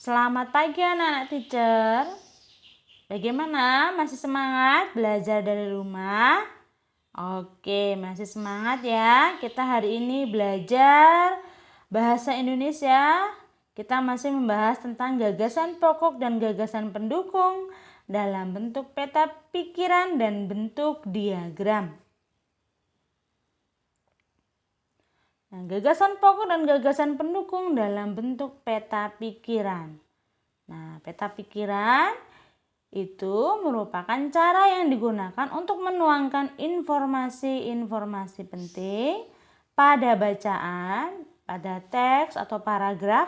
Selamat pagi anak-anak teacher. Bagaimana? Masih semangat belajar dari rumah? Oke, masih semangat ya. Kita hari ini belajar bahasa Indonesia. Kita masih membahas tentang gagasan pokok dan gagasan pendukung dalam bentuk peta pikiran dan bentuk diagram. Nah, gagasan pokok dan gagasan pendukung dalam bentuk peta pikiran. Nah, peta pikiran itu merupakan cara yang digunakan untuk menuangkan informasi-informasi penting pada bacaan, pada teks atau paragraf,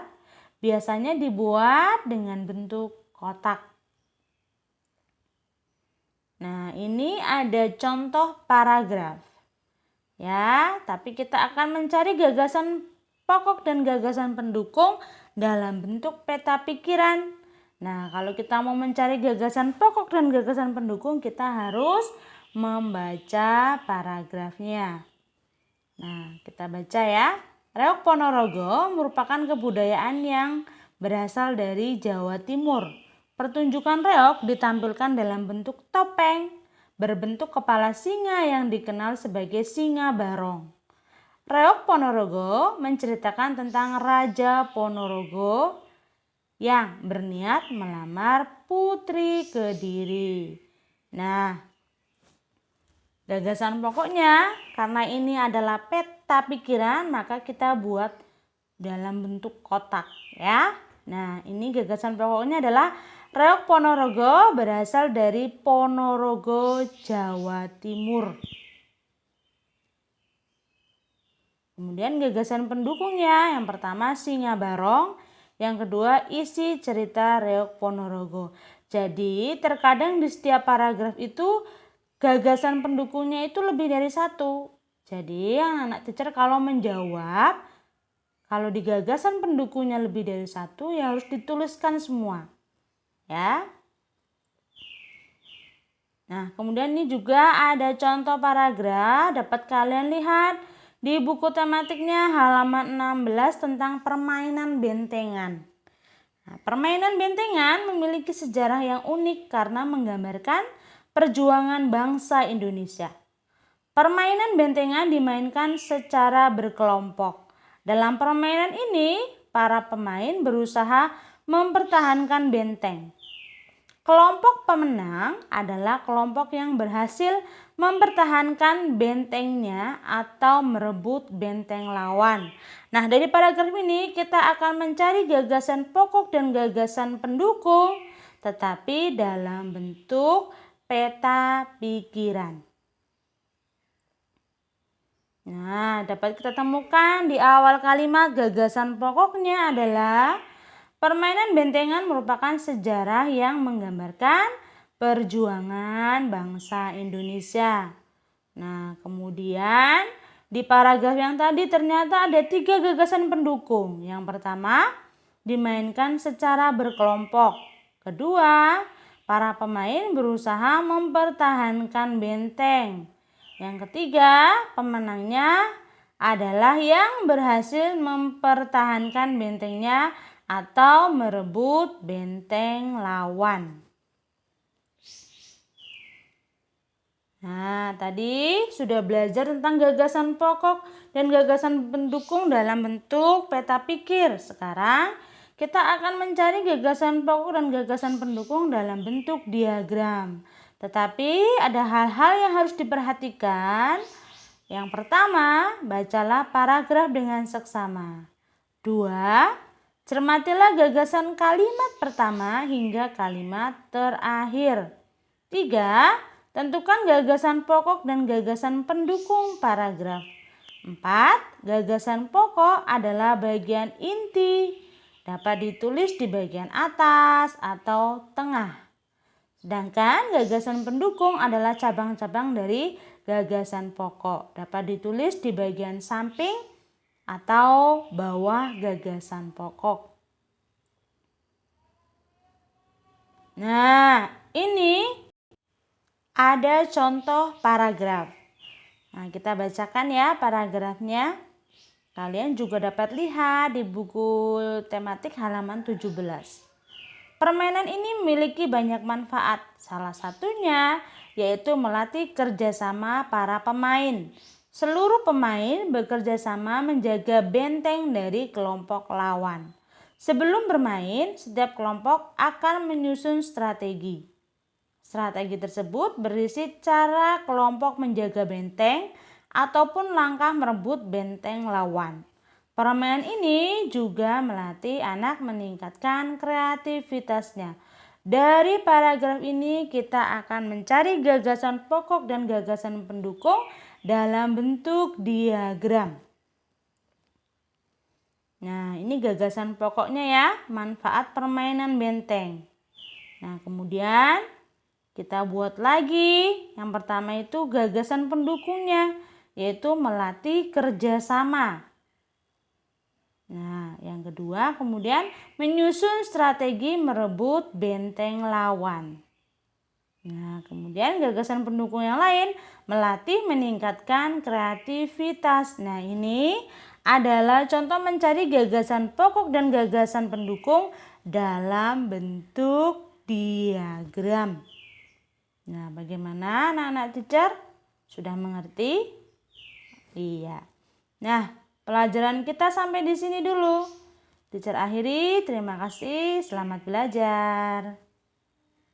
biasanya dibuat dengan bentuk kotak. Nah, ini ada contoh paragraf. Ya, tapi kita akan mencari gagasan pokok dan gagasan pendukung dalam bentuk peta pikiran. Nah, kalau kita mau mencari gagasan pokok dan gagasan pendukung, kita harus membaca paragrafnya. Nah, kita baca ya. Reok Ponorogo merupakan kebudayaan yang berasal dari Jawa Timur. Pertunjukan reok ditampilkan dalam bentuk topeng berbentuk kepala singa yang dikenal sebagai singa barong. Reok Ponorogo menceritakan tentang Raja Ponorogo yang berniat melamar Putri Kediri. Nah, gagasan pokoknya karena ini adalah peta pikiran, maka kita buat dalam bentuk kotak ya. Nah, ini gagasan pokoknya adalah Reok Ponorogo berasal dari Ponorogo, Jawa Timur. Kemudian gagasan pendukungnya, yang pertama Singa Barong, yang kedua isi cerita Reok Ponorogo. Jadi terkadang di setiap paragraf itu gagasan pendukungnya itu lebih dari satu. Jadi anak teacher kalau menjawab, kalau di gagasan pendukungnya lebih dari satu ya harus dituliskan semua. Ya. Nah, kemudian ini juga ada contoh paragraf, dapat kalian lihat di buku tematiknya halaman 16 tentang permainan bentengan. Nah, permainan bentengan memiliki sejarah yang unik karena menggambarkan perjuangan bangsa Indonesia. Permainan bentengan dimainkan secara berkelompok. Dalam permainan ini, para pemain berusaha mempertahankan benteng. Kelompok pemenang adalah kelompok yang berhasil mempertahankan bentengnya atau merebut benteng lawan. Nah, dari paragraf ini kita akan mencari gagasan pokok dan gagasan pendukung, tetapi dalam bentuk peta pikiran. Nah, dapat kita temukan di awal kalimat gagasan pokoknya adalah permainan bentengan merupakan sejarah yang menggambarkan perjuangan bangsa Indonesia. Nah, kemudian di paragraf yang tadi ternyata ada 3 gagasan pendukung. Yang pertama, dimainkan secara berkelompok. Kedua, para pemain berusaha mempertahankan benteng. Yang ketiga, pemenangnya adalah yang berhasil mempertahankan bentengnya atau merebut benteng lawan. Nah, tadi sudah belajar tentang gagasan pokok dan gagasan pendukung dalam bentuk peta pikir. Sekarang kita akan mencari gagasan pokok dan gagasan pendukung dalam bentuk diagram. Tetapi ada hal-hal yang harus diperhatikan. Yang pertama, bacalah paragraf dengan seksama. 2. Cermatilah gagasan kalimat pertama hingga kalimat terakhir. 3. Tentukan gagasan pokok dan gagasan pendukung paragraf. 4. Gagasan pokok adalah bagian inti. Dapat ditulis di bagian atas atau tengah. Sedangkan gagasan pendukung adalah cabang-cabang dari gagasan pokok. Dapat ditulis di bagian samping atau bawah gagasan pokok. Nah, ini ada contoh paragraf. Nah, kita bacakan ya paragrafnya. Kalian juga dapat lihat di buku tematik halaman 17. Permainan ini memiliki banyak manfaat. Salah satunya yaitu melatih kerjasama para pemain. Seluruh pemain bekerja sama menjaga benteng dari kelompok lawan. Sebelum bermain, setiap kelompok akan menyusun strategi. Strategi tersebut berisi cara kelompok menjaga benteng ataupun langkah merebut benteng lawan. Permainan ini juga melatih anak meningkatkan kreativitasnya. Dari paragraf ini kita akan mencari gagasan pokok dan gagasan pendukung dalam bentuk diagram. Nah, ini gagasan pokoknya ya, manfaat permainan benteng. Nah, kemudian kita buat lagi. Yang pertama itu gagasan pendukungnya, yaitu melatih kerjasama. Nah, yang kedua kemudian menyusun strategi merebut benteng lawan. Nah, kemudian gagasan pendukung yang lain melatih meningkatkan kreativitas. Nah, ini adalah contoh mencari gagasan pokok dan gagasan pendukung dalam bentuk diagram. Nah, bagaimana anak-anak teacher? Sudah mengerti? Iya. Nah, pelajaran kita sampai di sini dulu. Teacher akhiri, terima kasih, selamat belajar.